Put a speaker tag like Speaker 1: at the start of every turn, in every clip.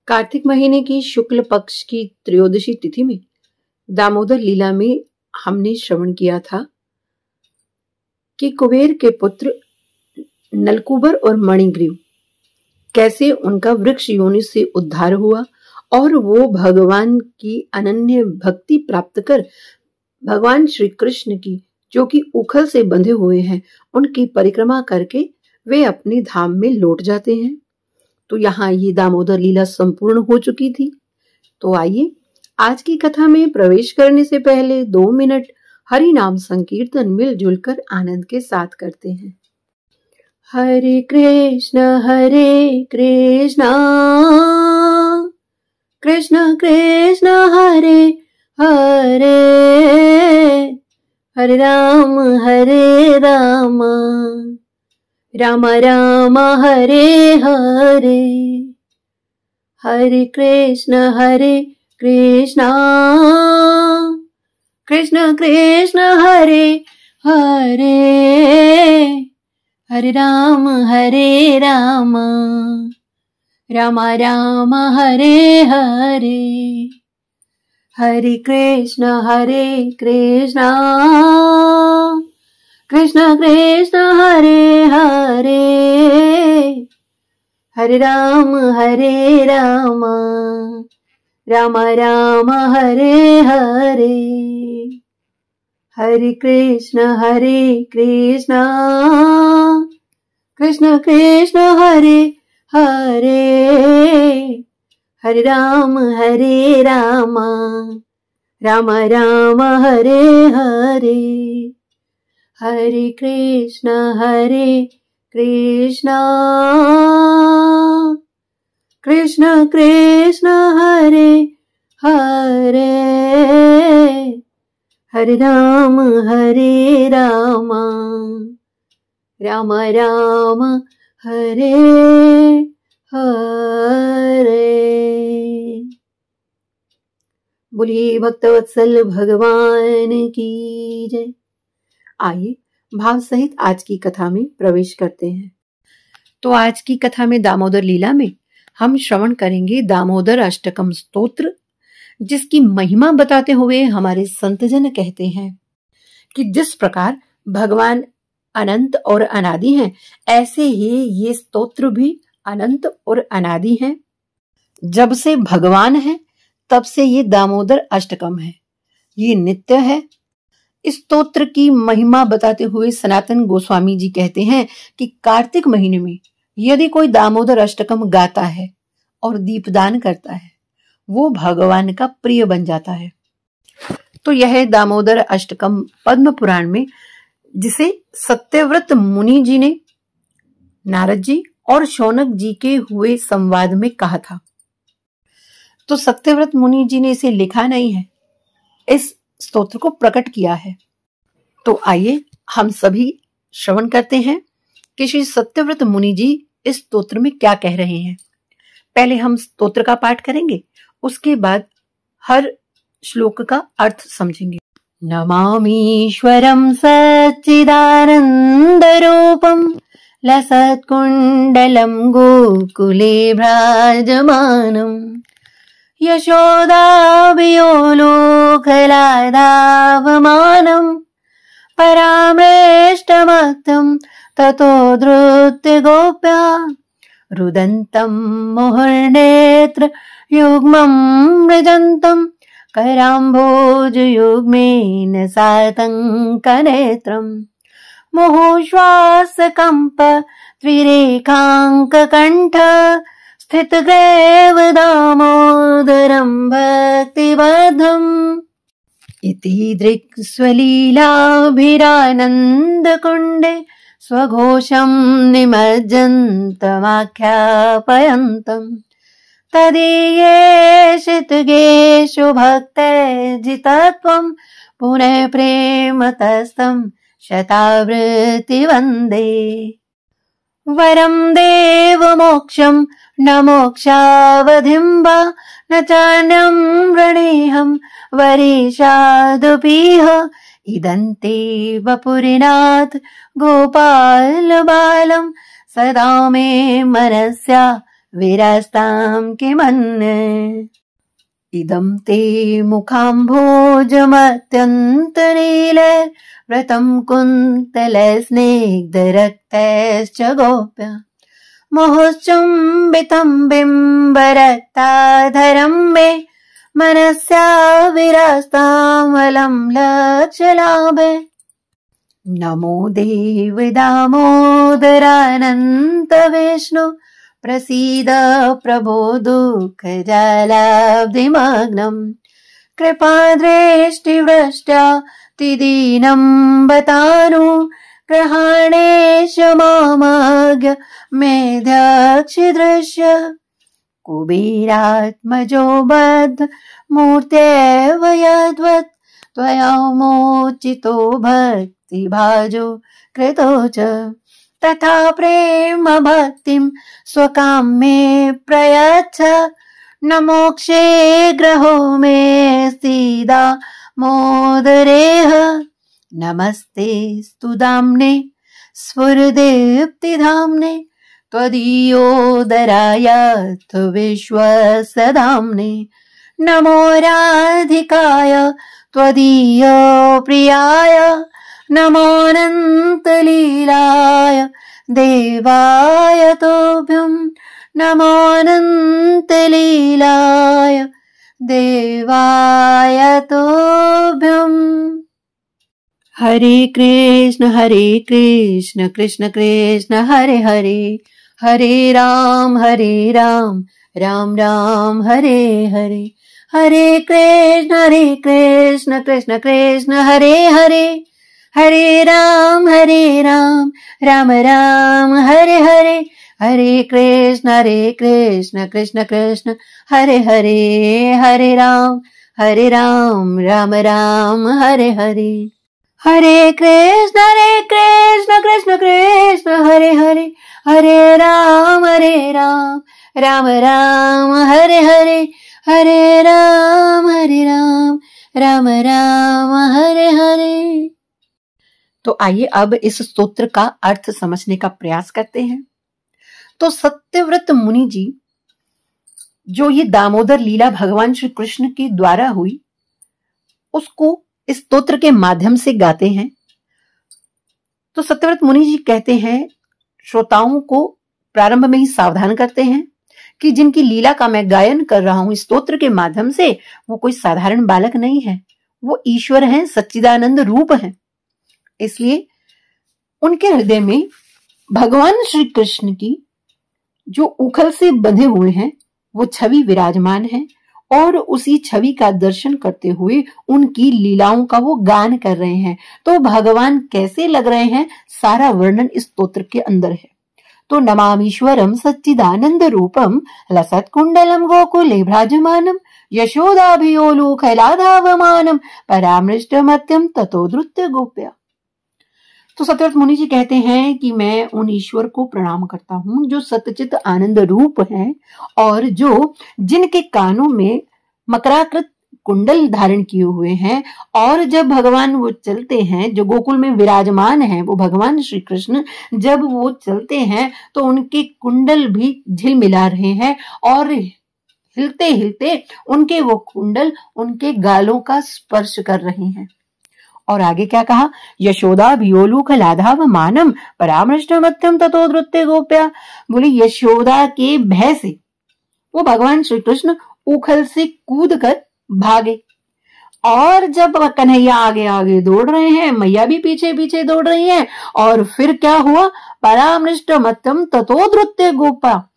Speaker 1: कार्तिक महीने की शुक्ल पक्ष की त्रयोदशी तिथि में दामोदर लीला में हमने श्रवण किया था कि कुबेर के पुत्र नलकूबर और मणिग्रीव कैसे उनका वृक्ष योनि से उद्धार हुआ और वो भगवान की अनन्य भक्ति प्राप्त कर भगवान श्री कृष्ण की जो कि उखल से बंधे हुए हैं उनकी परिक्रमा करके वे अपने धाम में लौट जाते हैं। तो यहाँ ये दामोदर लीला संपूर्ण हो चुकी थी। तो आइए आज की कथा में प्रवेश करने से पहले 2 मिनट हरि नाम संकीर्तन मिलजुल कर आनंद के साथ करते हैं। हरे कृष्ण कृष्ण कृष्ण हरे हरे, हरे राम राम राम हरे हरे, हरे कृष्ण कृष्ण कृष्ण हरे हरे, हरे राम राम राम हरे हरे, हरे कृष्ण कृष्ण कृष्ण हरे हरे, हरे राम राम राम हरे हरे, हरे कृष्ण कृष्ण कृष्ण हरे हरे, हरे राम राम राम हरे हरे, हरे कृष्ण कृष्ण कृष्ण हरे हरे, हरे राम राम राम हरे हरे। बोलिए भक्तवत्सल भगवान की जय। आइए भाव सहित आज की कथा में प्रवेश करते हैं। तो आज की कथा में दामोदर लीला में हम श्रवण करेंगे दामोदर अष्टकम स्तोत्र, जिसकी महिमा बताते हुए हमारे संतजन कहते हैं कि जिस प्रकार भगवान अनंत और अनादि हैं, ऐसे ही ये स्तोत्र भी अनंत और अनादि हैं। जब से भगवान है तब से ये दामोदर अष्टकम है, ये नित्य है। इस स्तोत्र की महिमा बताते हुए सनातन गोस्वामी जी कहते हैं कि कार्तिक महीने में यदि कोई दामोदर अष्टकम गाता है और दीपदान करता है, वो भगवान का प्रिय बन जाता है। तो यह दामोदर अष्टकम पद्म पुराण में, जिसे सत्यव्रत मुनि जी ने नारद जी और शौनक जी के हुए संवाद में कहा था। तो सत्यव्रत मुनि जी ने इसे लिखा नहीं है, इस स्तोत्र को प्रकट किया है। तो आइए हम सभी श्रवण करते हैं कि श्री सत्यव्रत मुनि जी इस स्तोत्र में क्या कह रहे हैं। पहले हम स्तोत्र का पाठ करेंगे, उसके बाद हर श्लोक का अर्थ समझेंगे। नमामीश्वरं सच्चिदानंद रूपं लसत्कुंडलं गोकुले भ्राजमानं, यशोदाभियोलोकलादावमानं परामृष्टमक्तं ततो धृत्य गोप्या, रुदन्तं मुहुर्नेत्र युग्मं मृजन्तं कराम्भोजयुग्मेन सातङ्कनेत्रम्, मुहुश्वासकम्प द्विरेखाङ्ककण्ठ स्थितग्रेव दामोदरं भक्तिबद्धम्, इति दृक्स्वलीलाभिरानन्दकुण्डे स्वघोषं निमज्जन्तमाख्यापयन्तम्, तदीयेषितगेषु भक्तैर्जितत्वं पुनः प्रेमतस्तं शतावृत्ति वन्दे, वरं देवमोक्षं न मोक्षावधिं वा न चान्यं वृणीहं वरीशादुपीह, इदन्ते वपुरिनाथ गोपाल बालं सदा मे मनस्या विरास्तां किमन्य। इदं ते मुखाम्भोजमत्यन्तनील व्रतं कुन्तलस्निग्धरक्तैश्च गोप्य मोहश्चुम्बितं बिम्बरक्ताधरं मे मनस्या विरास्तामलं लक्ष्यलाभे। नमो देव दामोदरानन्त विष्णु प्रसीद प्रभो दुःखजालाब्धिमग्नम् कृपादृष्टिवृष्ट्यातिदीनं बतानु ग्रहाणेश मामज्ञ मेध्यक्षिदृश्य। कुबेरात्मजो बद्ध मूर्त्यैव यद्वत् त्वया मोचितो भक्तिभाजो कृतो च तथा प्रेम भक्तिं स्वकाम्ये प्रयच्छ न मोक्षे ग्रहो मे सीदा मोदरेह। नमस्ते स्तुदाम्ने स्फुरदीप्तिधाम्ने त्वदीयोदरायाथ विश्वसदाम्ने। नमो राधिकाय त्वदीय प्रियाय नमोऽनन्तलीलाय देवाय तोभ्यं नमोऽनन्तलीलाय देवाय तोभ्यम्। हरे कृष्ण कृष्ण कृष्ण हरे हरे, हरे राम राम राम हरे हरे। हरे कृष्ण कृष्ण कृष्ण हरे हरे, हरे राम राम राम हरे हरे। हरे कृष्ण कृष्ण कृष्ण हरे हरे, हरे राम राम राम हरे हरे। हरे कृष्ण कृष्ण कृष्ण हरे हरे, हरे राम राम राम हरे हरे। हरे राम राम राम हरे हरे। तो आइए अब इस स्तोत्र का अर्थ समझने का प्रयास करते हैं। तो सत्यव्रत मुनि जी जो ये दामोदर लीला भगवान श्री कृष्ण के द्वारा हुई उसको इस स्तोत्र के माध्यम से गाते हैं। तो सत्यव्रत मुनि जी कहते हैं, श्रोताओं को प्रारंभ में ही सावधान करते हैं कि जिनकी लीला का मैं गायन कर रहा हूं इस स्तोत्र के माध्यम से वो कोई साधारण बालक नहीं है, वो ईश्वर हैं, सच्चिदानंद रूप हैं। इसलिए उनके हृदय में भगवान श्री कृष्ण की जो उखल से बंधे हुए हैं वो छवि विराजमान है और उसी छवि का दर्शन करते हुए उनकी लीलाओं का वो गान कर रहे हैं। तो भगवान कैसे लग रहे हैं सारा वर्णन इस स्तोत्र के अंदर है। तो नमामीश्वरम सच्चिदानंद रूपम लसत कुंडलम गोकुले भ्राजमानम यशोदाभियोलूखलाधावमानम परामृष्टमत्यम ततो धृत्य गोप्या। तो सत्यव्रत मुनि जी कहते हैं कि मैं उन ईश्वर को प्रणाम करता हूं जो सतचित आनंद रूप हैं और जो जिनके कानों में मकराकृत कुंडल धारण किए हुए हैं और जब भगवान वो चलते हैं जो गोकुल में विराजमान हैं वो भगवान श्री कृष्ण जब वो चलते हैं तो उनके कुंडल भी झिलमिला रहे हैं और हिलते हिलते उनके वो कुंडल उनके गालों का स्पर्श कर रहे हैं। और आगे क्या कहा, यशोदा भियोलूख लाधाव मानम परामृष्टमत्यम ततो धृत्य गोप्या। बोले यशोदा के भय से वो भगवान श्री कृष्ण उखल से कूद कर भागे और जब कन्हैया आगे आगे दौड़ रहे हैं, मैया भी पीछे पीछे दौड़ रही हैं और फिर क्या हुआ, परामृष्टमत्यम ततो धृत्य गोपा।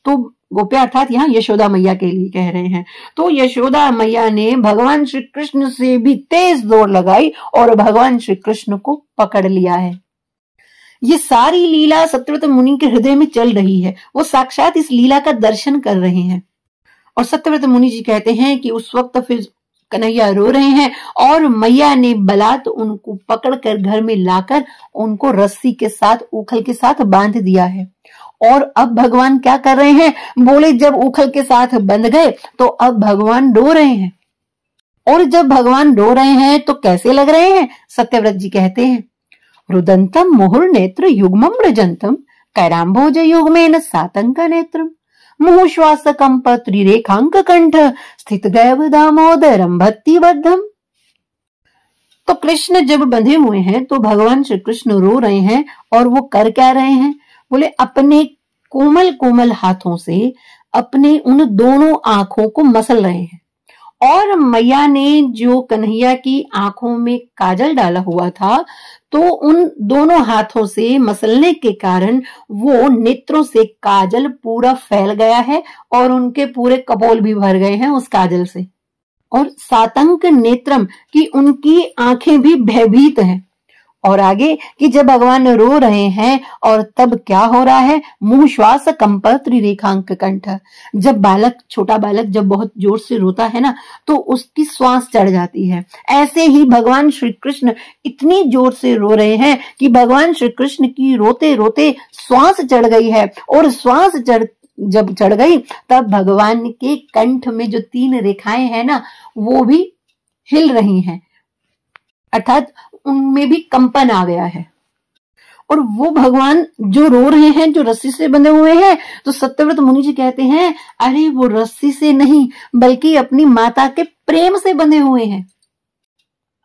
Speaker 1: तो गोप्या अर्थात यहाँ यशोदा मैया के लिए कह रहे हैं। तो यशोदा मैया ने भगवान श्री कृष्ण से भी तेज दौड़ लगाई और भगवान श्री कृष्ण को पकड़ लिया है। ये सारी लीला सत्यव्रत मुनि के हृदय में चल रही है, वो साक्षात इस लीला का दर्शन कर रहे हैं। और सत्यव्रत मुनि जी कहते हैं कि उस वक्त फिर कन्हैया रो रहे हैं और मैया ने बलात् उनको पकड़कर घर में लाकर उनको रस्सी के साथ उखल के साथ बांध दिया है। और अब भगवान क्या कर रहे हैं, बोले जब उखल के साथ बंध गए तो अब भगवान रो रहे हैं। और जब भगवान रो रहे हैं तो कैसे लग रहे हैं, सत्यव्रत जी कहते हैं, रुदंतम मुहुर्नेत्र युग्मम रजंतम कैराम्भोज युग्मेन सातंक नेत्रम मुहुश्वासकं त्रिरेखांक कंठ स्थित दैव दामोदरम भक्तिबद्धम। तो कृष्ण जब बंधे हुए हैं तो भगवान श्री कृष्ण रो रहे हैं, और वो कर क्या रहे हैं? बोले अपने कोमल कोमल हाथों से अपने उन दोनों आंखों को मसल रहे हैं। और मैया ने जो कन्हैया की आंखों में काजल डाला हुआ था, तो उन दोनों हाथों से मसलने के कारण वो नेत्रों से काजल पूरा फैल गया है, और उनके पूरे कपोल भी भर गए हैं उस काजल से। और सातंक नेत्रम की उनकी आंखें भी भयभीत हैं। और आगे कि जब भगवान रो रहे हैं और तब क्या हो रहा है? मुंह श्वास कंप त्रिरेखांक कंठ। जब बालक, छोटा बालक जब बहुत जोर से रोता है ना, तो उसकी श्वास चढ़ जाती है। ऐसे ही भगवान श्री कृष्ण इतनी जोर से रो रहे हैं कि भगवान श्री कृष्ण की रोते रोते श्वास चढ़ गई है। और श्वास जब चढ़ गई तब भगवान के कंठ में जो 3 रेखाएं हैं ना, वो भी हिल रही हैं, अर्थात उनमें भी कंपन आ गया है। और वो भगवान जो रो रहे हैं, जो रस्सी से बंधे हुए हैं, तो सत्यव्रत मुनि जी कहते हैं, अरे वो रस्सी से नहीं बल्कि अपनी माता के प्रेम से बंधे हुए हैं।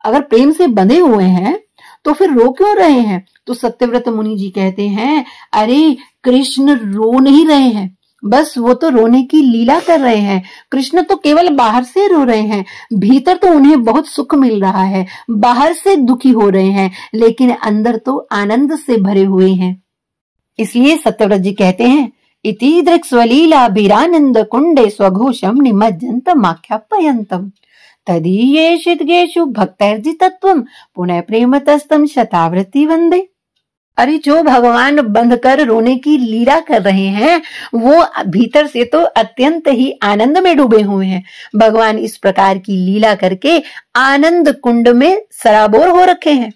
Speaker 1: अगर प्रेम से बंधे हुए हैं तो फिर रो क्यों रहे हैं? तो सत्यव्रत मुनि जी कहते हैं, अरे कृष्ण रो नहीं रहे हैं, बस वो तो रोने की लीला कर रहे हैं। कृष्ण तो केवल बाहर से रो रहे हैं, भीतर तो उन्हें बहुत सुख मिल रहा है। बाहर से दुखी हो रहे हैं, लेकिन अंदर तो आनंद से भरे हुए हैं। इसलिए सत्यव्रत जी कहते हैं, इति दृक् स्वलीला बीरानंद कुंडे स्वघोषम निमज्जन्त माख्यापयन्तम तदीयेषु भक्तैर्जितत्वम पुनः प्रेमतस्तम शतावृत्ति वंदे। अरे जो भगवान बंधकर रोने की लीला कर रहे हैं, वो भीतर से तो अत्यंत ही आनंद में डूबे हुए हैं। भगवान इस प्रकार की लीला करके आनंद कुंड में सराबोर हो रखे हैं।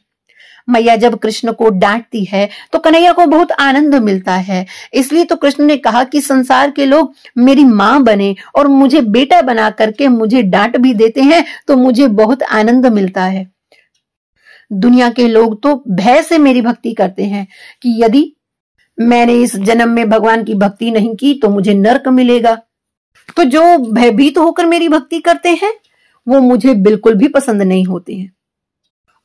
Speaker 1: मैया जब कृष्ण को डांटती है तो कन्हैया को बहुत आनंद मिलता है। इसलिए तो कृष्ण ने कहा कि संसार के लोग मेरी मां बने और मुझे बेटा बना करके मुझे डांट भी देते हैं, तो मुझे बहुत आनंद मिलता है। दुनिया के लोग तो भय से मेरी भक्ति करते हैं कि यदि मैंने इस जन्म में भगवान की भक्ति नहीं की तो मुझे नरक मिलेगा। तो जो भयभीत होकर मेरी भक्ति करते हैं वो मुझे बिल्कुल भी पसंद नहीं होते हैं।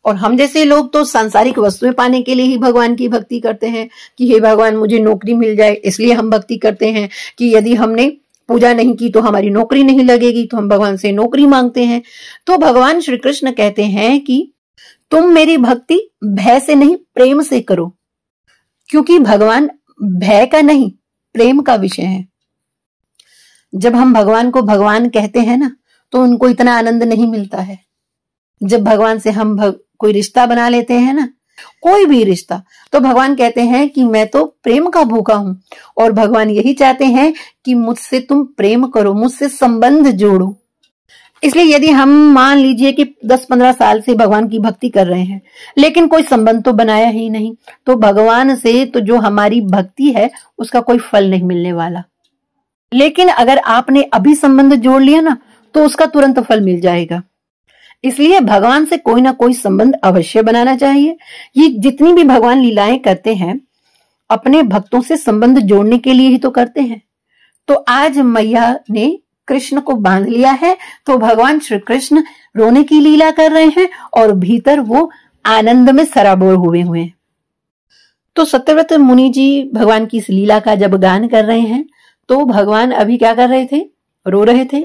Speaker 1: और हम जैसे लोग तो सांसारिक वस्तुएं पाने के लिए ही भगवान की भक्ति करते हैं कि हे भगवान मुझे नौकरी मिल जाए, इसलिए हम भक्ति करते हैं। कि यदि हमने पूजा नहीं की तो हमारी नौकरी नहीं लगेगी, तो हम भगवान से नौकरी मांगते हैं। तो भगवान श्री कृष्ण कहते हैं कि तुम मेरी भक्ति भय से नहीं प्रेम से करो, क्योंकि भगवान भय का नहीं प्रेम का विषय है। जब हम भगवान को भगवान कहते हैं ना, तो उनको इतना आनंद नहीं मिलता है। जब भगवान से हम कोई रिश्ता बना लेते हैं ना, कोई भी रिश्ता, तो भगवान कहते हैं कि मैं तो प्रेम का भूखा हूं, और भगवान यही चाहते हैं कि मुझसे तुम प्रेम करो, मुझसे संबंध जोड़ो। इसलिए यदि हम मान लीजिए कि 10-15 साल से भगवान की भक्ति कर रहे हैं, लेकिन कोई संबंध तो बनाया ही नहीं, तो भगवान से तो जो हमारी भक्ति है उसका कोई फल नहीं मिलने वाला। लेकिन अगर आपने अभी संबंध जोड़ लिया ना, तो उसका तुरंत फल मिल जाएगा। इसलिए भगवान से कोई ना कोई संबंध अवश्य बनाना चाहिए। ये जितनी भी भगवान लीलाएं करते हैं, अपने भक्तों से संबंध जोड़ने के लिए ही तो करते हैं। तो आज मैया ने कृष्ण को बांध लिया है, तो भगवान श्री कृष्ण रोने की लीला कर रहे हैं और भीतर वो आनंद में सराबोर हुए हैं। तो सत्यव्रत मुनि जी भगवान की इस लीला का जब गान कर रहे हैं, तो भगवान अभी क्या कर रहे थे? रो रहे थे,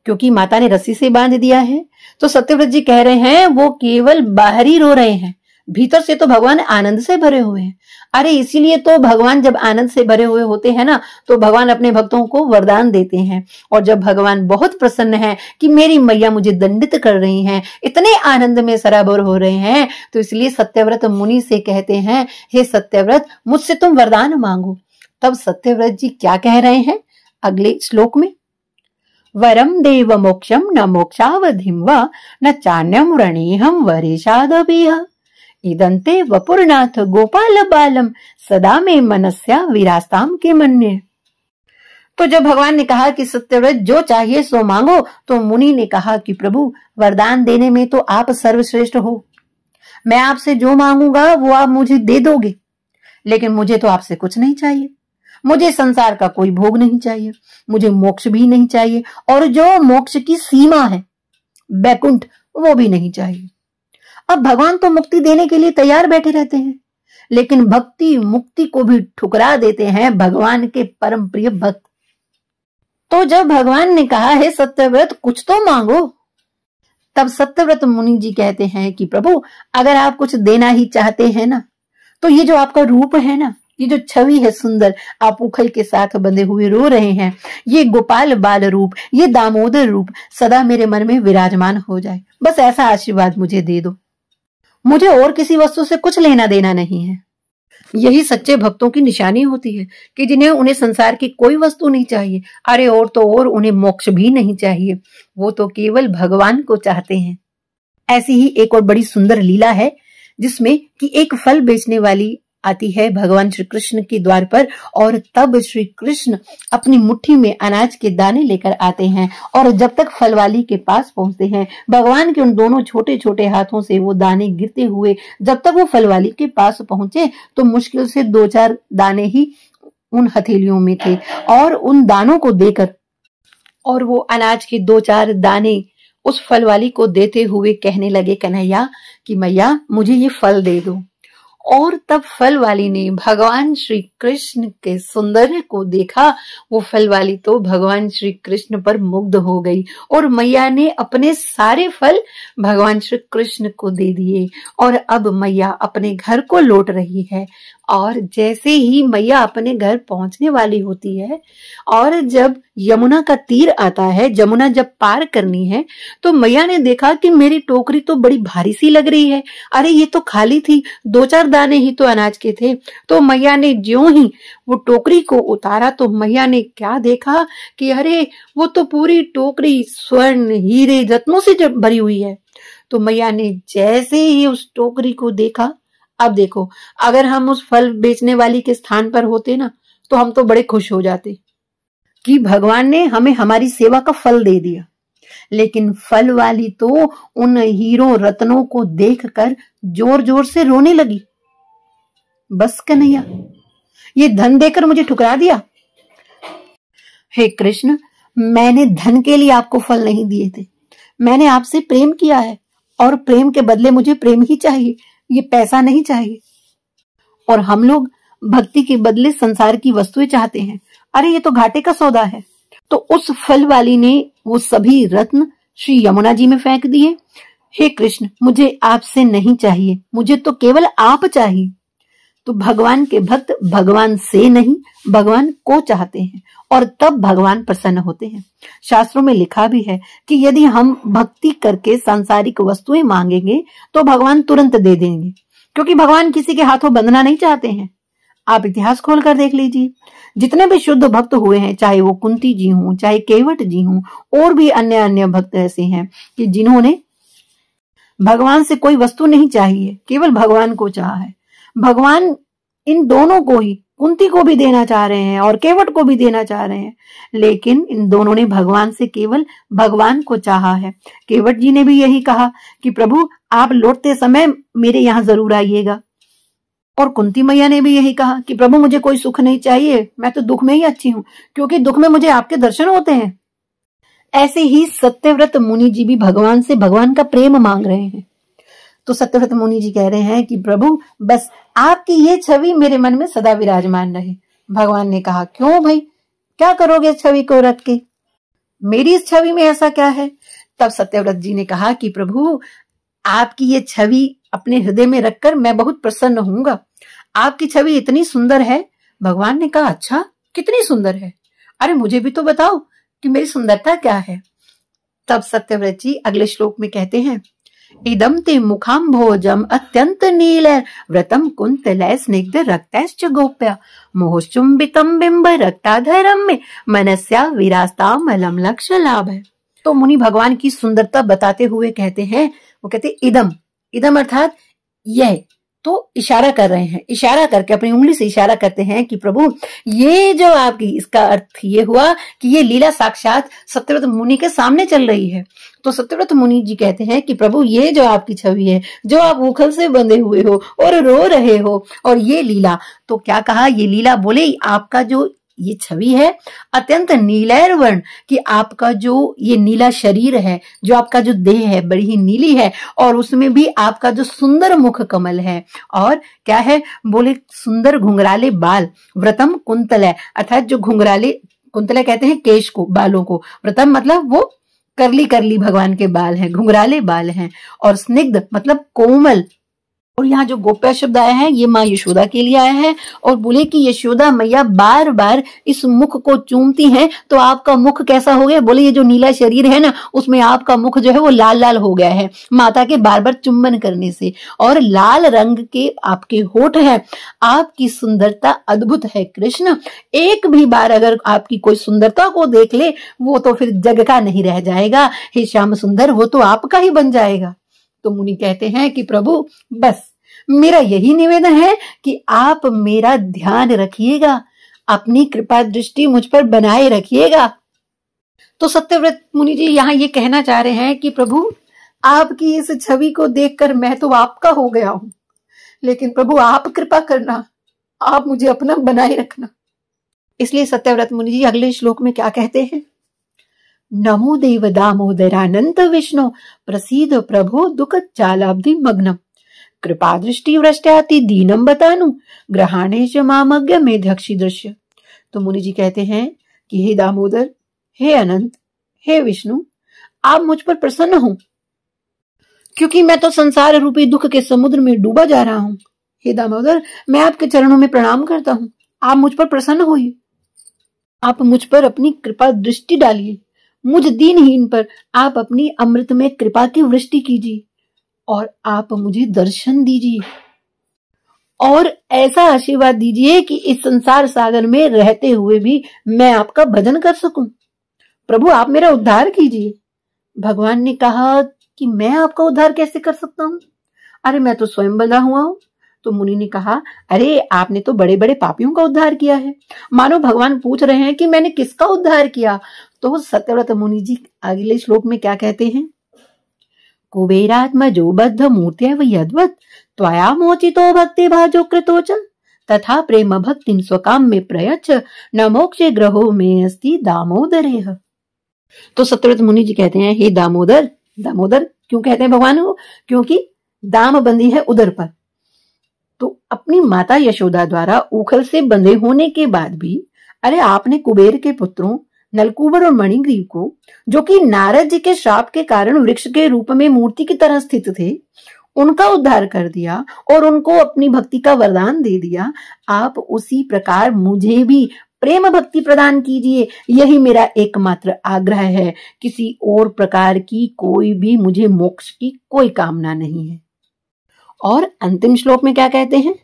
Speaker 1: क्योंकि माता ने रस्सी से बांध दिया है। तो सत्यव्रत जी कह रहे हैं वो केवल बाहरी रो रहे हैं, भीतर से तो भगवान आनंद से भरे हुए हैं। अरे इसीलिए तो भगवान जब आनंद से भरे हुए होते हैं ना, तो भगवान अपने भक्तों को वरदान देते हैं। और जब भगवान बहुत प्रसन्न है कि मेरी मैया मुझे दंडित कर रही हैं, इतने आनंद में सराबोर हो रहे हैं, तो इसलिए सत्यव्रत मुनि से कहते हैं, हे सत्यव्रत मुझसे तुम वरदान मांगो। तब सत्यव्रत जी क्या कह रहे हैं अगले श्लोक में? वरम देव मोक्षम न मोक्षावधिम व न चान्यम रणेहम वरेशादभिः इदंते वपुरनाथ गोपाल बालम सदा में मनस्या विरास्ताम के मन्ये। तो जब भगवान ने कहा कि सत्यव्रत जो चाहिए सो मांगो, तो मुनि ने कहा कि प्रभु वरदान देने में तो आप सर्वश्रेष्ठ हो, मैं आपसे जो मांगूंगा वो आप मुझे दे दोगे, लेकिन मुझे तो आपसे कुछ नहीं चाहिए। मुझे संसार का कोई भोग नहीं चाहिए, मुझे मोक्ष भी नहीं चाहिए, और जो मोक्ष की सीमा है बैकुंठ, वो भी नहीं चाहिए। अब भगवान तो मुक्ति देने के लिए तैयार बैठे रहते हैं, लेकिन भक्ति मुक्ति को भी ठुकरा देते हैं भगवान के परम प्रिय भक्त। तो जब भगवान ने कहा है सत्यव्रत कुछ तो मांगो, तब सत्यव्रत मुनि जी कहते हैं कि प्रभु अगर आप कुछ देना ही चाहते हैं ना, तो ये जो आपका रूप है ना, ये जो छवि है सुंदर, आप उखल के साथ बंधे हुए रो रहे हैं, ये गोपाल बाल रूप, ये दामोदर रूप सदा मेरे मन में विराजमान हो जाए, बस ऐसा आशीर्वाद मुझे दे दो। मुझे और किसी वस्तु से कुछ लेना देना नहीं है। यही सच्चे भक्तों की निशानी होती है कि जिन्हें उन्हें संसार की कोई वस्तु नहीं चाहिए, अरे और तो और उन्हें मोक्ष भी नहीं चाहिए, वो तो केवल भगवान को चाहते हैं। ऐसी ही एक और बड़ी सुंदर लीला है जिसमें कि एक फल बेचने वाली आती है भगवान श्री कृष्ण के द्वार पर, और तब श्री कृष्ण अपनी मुट्ठी में अनाज के दाने लेकर आते हैं, और जब तक फल वाली के पास पहुंचते हैं, भगवान के उन दोनों छोटे छोटे हाथों से वो दाने गिरते हुए जब तक वो फल वाली के पास पहुंचे तो मुश्किल से 2-4 दाने ही उन हथेलियों में थे, और उन दानों को देकर और वो अनाज के 2-4 दाने उस फल वाली को देते हुए कहने लगे कन्हैया कि मैया मुझे ये फल दे दो। और तब फल वाली ने भगवान श्री कृष्ण के सौंदर्य को देखा, वो फल वाली तो भगवान श्री कृष्ण पर मुग्ध हो गई, और मैया ने अपने सारे फल भगवान श्री कृष्ण को दे दिए, और अब मैया अपने घर को लौट रही है। और जैसे ही मैया अपने घर पहुंचने वाली होती है, और जब यमुना का तीर आता है, जमुना जब पार करनी है, तो मैया ने देखा कि मेरी टोकरी तो बड़ी भारी सी लग रही है, अरे ये तो खाली थी, 2-4 दाने ही तो अनाज के थे। तो मैया ने ज्यों ही वो टोकरी को उतारा तो मैया ने क्या देखा कि अरे वो तो पूरी टोकरी स्वर्ण हीरे रत्नों से भरी हुई है। तो मैया ने जैसे ही उस टोकरी को देखा, अब देखो अगर हम उस फल बेचने वाली के स्थान पर होते ना, तो हम तो बड़े खुश हो जाते कि भगवान ने हमें हमारी सेवा का फल दे दिया। लेकिन फल वाली तो उन हीरों रत्नों को देखकर जोर जोर से रोने लगी। बस कन्हैया, ये धन देकर मुझे ठुकरा दिया। हे कृष्ण, मैंने धन के लिए आपको फल नहीं दिए थे, मैंने आपसे प्रेम किया है, और प्रेम के बदले मुझे प्रेम ही चाहिए, ये पैसा नहीं चाहिए। और हम लोग भक्ति के बदले संसार की वस्तुएं चाहते हैं, अरे ये तो घाटे का सौदा है। तो उस फल वाली ने वो सभी रत्न श्री यमुना जी में फेंक दिए। हे कृष्ण, मुझे आपसे नहीं चाहिए, मुझे तो केवल आप चाहिए। तो भगवान के भक्त भगवान से नहीं, भगवान को चाहते हैं, और तब भगवान प्रसन्न होते हैं। शास्त्रों में लिखा भी है कि यदि हम भक्ति करके सांसारिक वस्तुएं मांगेंगे तो भगवान तुरंत दे देंगे, क्योंकि भगवान किसी के हाथों बंधना नहीं चाहते हैं। आप इतिहास खोलकर देख लीजिए, जितने भी शुद्ध भक्त हुए हैं, चाहे वो कुंती जी हों, चाहे केवट जी हों, और भी अन्य अन्य भक्त ऐसे हैं कि जिन्होंने भगवान से कोई वस्तु नहीं चाहिए, केवल भगवान को चाहा है। भगवान इन दोनों को ही, कुंती को भी देना चाह रहे हैं और केवट को भी देना चाह रहे हैं, लेकिन इन दोनों ने भगवान से केवल भगवान को चाहा है। केवट जी ने भी यही कहा कि प्रभु आप लौटते समय मेरे यहाँ जरूर आइएगा, और कुंती मैया ने भी यही कहा कि प्रभु मुझे कोई सुख नहीं चाहिए, मैं तो दुख में ही अच्छी हूँ, क्योंकि दुख में मुझे आपके दर्शन होते हैं। ऐसे ही सत्यव्रत मुनि जी भी भगवान से भगवान का प्रेम मांग रहे हैं। तो सत्यव्रत मुनि जी कह रहे हैं कि प्रभु बस आपकी ये छवि मेरे मन में सदा विराजमान रहे। भगवान ने कहा क्यों भाई, क्या करोगे इस छवि को रख के, मेरी इस छवि में ऐसा क्या है। तब सत्यव्रत जी ने कहा कि प्रभु आपकी ये छवि अपने हृदय में रखकर मैं बहुत प्रसन्न होऊंगा, आपकी छवि इतनी सुंदर है। भगवान ने कहा अच्छा, कितनी सुंदर है, अरे मुझे भी तो बताओ कि मेरी सुंदरता क्या है। तब सत्यव्रत जी अगले श्लोक में कहते हैं, इदम ते मुखाम भोजम अत्यंत नील व्रतम कुंतलय स्निग्ध रक्तश्च गोप्य मोहचुंबितम बिंब रक्ताधरम में मनस्या विरास्ता मलम लक्ष्य लाभ है। तो मुनि भगवान की सुंदरता बताते हुए कहते हैं, वो कहते इदम, इदम अर्थात यह, तो इशारा कर रहे हैं, इशारा करके अपनी उंगली से इशारा करते हैं कि प्रभु ये जो आपकी, इसका अर्थ ये हुआ कि ये लीला साक्षात सत्यव्रत मुनि के सामने चल रही है। तो सत्यव्रत मुनि जी कहते हैं कि प्रभु ये जो आपकी छवि है, जो आप उखल से बंधे हुए हो और रो रहे हो, और ये लीला, तो क्या कहा, ये लीला बोले आपका जो ये छवि है अत्यंत नीलैर वर्ण कि आपका जो ये नीला शरीर है, जो आपका जो देह है बड़ी ही नीली है, और उसमें भी आपका जो सुंदर मुख कमल है, और क्या है, बोले सुंदर घुंघराले बाल, व्रतम कुंतल, अर्थात जो घुंघराले, कुंतला कहते हैं केश को, बालों को, व्रतम मतलब वो करली करली भगवान के बाल हैं, घुंघराले बाल हैं, और स्निग्ध मतलब कोमल। और यहाँ जो गोप्य शब्द आया है ये माँ यशोदा के लिए आया है, और बोले कि यशोदा मैया बार बार इस मुख को चूमती हैं, तो आपका मुख कैसा हो गया, बोले ये जो नीला शरीर है ना उसमें आपका मुख जो है वो लाल लाल हो गया है माता के बार बार चुम्बन करने से, और लाल रंग के आपके होठ है, आपकी सुंदरता अद्भुत है कृष्ण। एक भी बार अगर आपकी कोई सुंदरता को देख ले वो तो फिर जग का नहीं रह जाएगा, हे श्याम सुंदर वो तो आपका ही बन जाएगा। तो मुनि कहते हैं कि प्रभु बस मेरा यही निवेदन है कि आप मेरा ध्यान रखिएगा, अपनी कृपा दृष्टि मुझ पर बनाए रखिएगा। तो सत्यव्रत मुनि जी यहाँ ये कहना चाह रहे हैं कि प्रभु आपकी इस छवि को देखकर मैं तो आपका हो गया हूं, लेकिन प्रभु आप कृपा करना, आप मुझे अपना बनाए रखना। इसलिए सत्यव्रत मुनि जी अगले श्लोक में क्या कहते हैं, नमो देव दामोदरानंत विष्णु प्रसीद प्रभो दुख चालाब्धि मग्नम कृपा दृष्टि वृष्ट्याति दीनम बतानु ग्रहाणे च मामज्ञ मेध्यक्षी दृश्य। तो मुनि जी कहते हैं कि हे दामोदर, हे अनंत, हे विष्णु, आप मुझ पर प्रसन्न हो, क्योंकि मैं तो संसार रूपी दुख के समुद्र में डूबा जा रहा हूं। हे दामोदर, मैं आपके चरणों में प्रणाम करता हूं, आप मुझ पर प्रसन्न होइए, आप मुझ पर अपनी कृपा दृष्टि डालिए, मुझ दीनहीन पर आप अपनी अमृत में कृपा की वृष्टि कीजिए, और आप मुझे दर्शन दीजिए, और ऐसा आशीर्वाद दीजिए कि इस संसार सागर में रहते हुए भी मैं आपका भजन कर सकूं। प्रभु आप मेरा उद्धार कीजिए। भगवान ने कहा कि मैं आपका उद्धार कैसे कर सकता हूं, अरे मैं तो स्वयं बंधा हुआ हूं। तो मुनि ने कहा, अरे आपने तो बड़े बड़े पापियों का उद्धार किया है। मानो भगवान पूछ रहे हैं कि मैंने किसका उद्धार किया। तो सत्यव्रत मुनि जी अगले श्लोक में क्या कहते हैं, कुबेरात्मजो बद्ध मूर्त्यैव यद्वत् त्वया मोचितो भक्ति भाजो कृतोच तथा प्रेम भक्तिं स्वकाम में प्रयच्छ न मोक्षे ग्रहो में अस्ति दामोदरेह। तो सत्यव्रत मुनि जी कहते हैं, हे दामोदर, दामोदर क्यों कहते हैं भगवान को, क्योंकि दाम बंधी है उदर पर। तो अपनी माता यशोदा द्वारा उखल से बंधे होने के बाद भी अरे आपने कुबेर के पुत्रों नलकूबर और मणिग्रीव को, जो कि नारद जी के श्राप के कारण वृक्ष के रूप में मूर्ति की तरह स्थित थे, उनका उद्धार कर दिया और उनको अपनी भक्ति का वरदान दे दिया। आप उसी प्रकार मुझे भी प्रेम भक्ति प्रदान कीजिए, यही मेरा एकमात्र आग्रह है। किसी और प्रकार की कोई भी मुझे मोक्ष की कोई कामना नहीं है। और अंतिम श्लोक में क्या कहते हैं,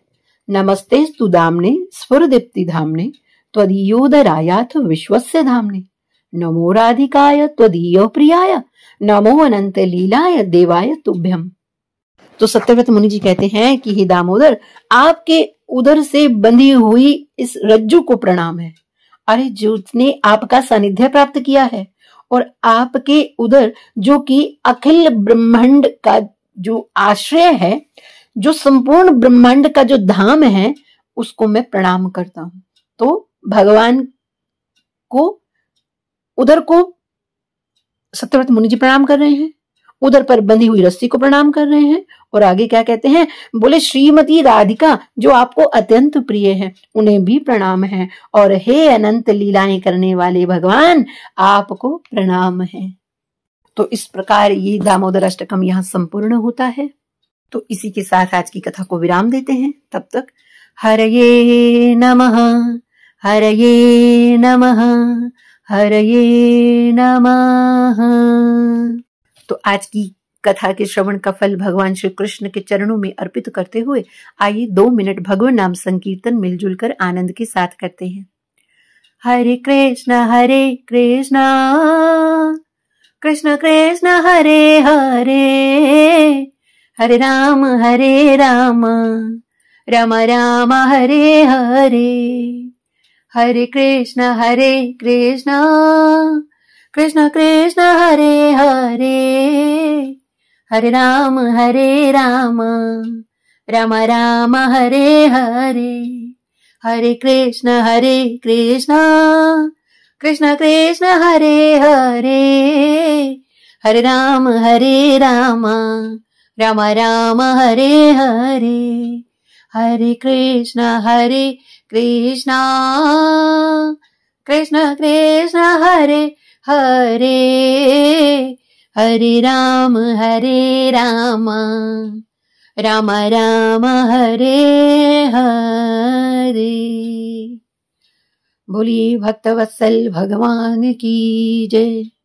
Speaker 1: नमस्ते स्तु दाम्ने स्फुरदीप्ति धाम्ने त्वदीयोदरायाथ विश्वस्य धाम्ने नमो राधिकाय त्वदीयो प्रियाय नमो अनंत लीलाय देवाय तुभ्यम। तो सत्यव्रत मुनि जी कहते हैं कि हे दामोदर, आपके उदर से बंधी हुई इस रज्जु को प्रणाम है। अरे जिसने आपका सानिध्य प्राप्त किया है, और आपके उदर जो कि अखिल ब्रह्मांड का जो आश्रय है, जो संपूर्ण ब्रह्मांड का जो धाम है, उसको मैं प्रणाम करता हूं। तो भगवान को, उदर को सत्यव्रत मुनि जी प्रणाम कर रहे हैं, उदर पर बंधी हुई रस्सी को प्रणाम कर रहे हैं, और आगे क्या कहते हैं, बोले श्रीमती राधिका जो आपको अत्यंत प्रिय है उन्हें भी प्रणाम है, और हे अनंत लीलाएं करने वाले भगवान आपको प्रणाम है। तो इस प्रकार ये दामोदर अष्टकम यहाँ संपूर्ण होता है। तो इसी के साथ आज की कथा को विराम देते हैं। तब तक हरये नमः, हरये नमः, हरये नमः। तो आज की कथा के श्रवण का फल भगवान श्री कृष्ण के चरणों में अर्पित करते हुए आइए 2 मिनट भगवान नाम संकीर्तन मिलजुल कर आनंद के साथ करते हैं। हरे कृष्ण कृष्ण कृष्ण हरे हरे, हरे राम राम राम हरे हरे, हरे कृष्ण कृष्ण कृष्ण हरे हरे, हरे राम राम राम हरे हरे, हरे कृष्ण कृष्ण कृष्ण हरे हरे, हरे राम राम राम हरे हरे, हरे कृष्ण कृष्ण कृष्ण हरे हरे, हरे राम राम राम हरे हरे। बोलिए भक्तवत्सल भगवान की जय।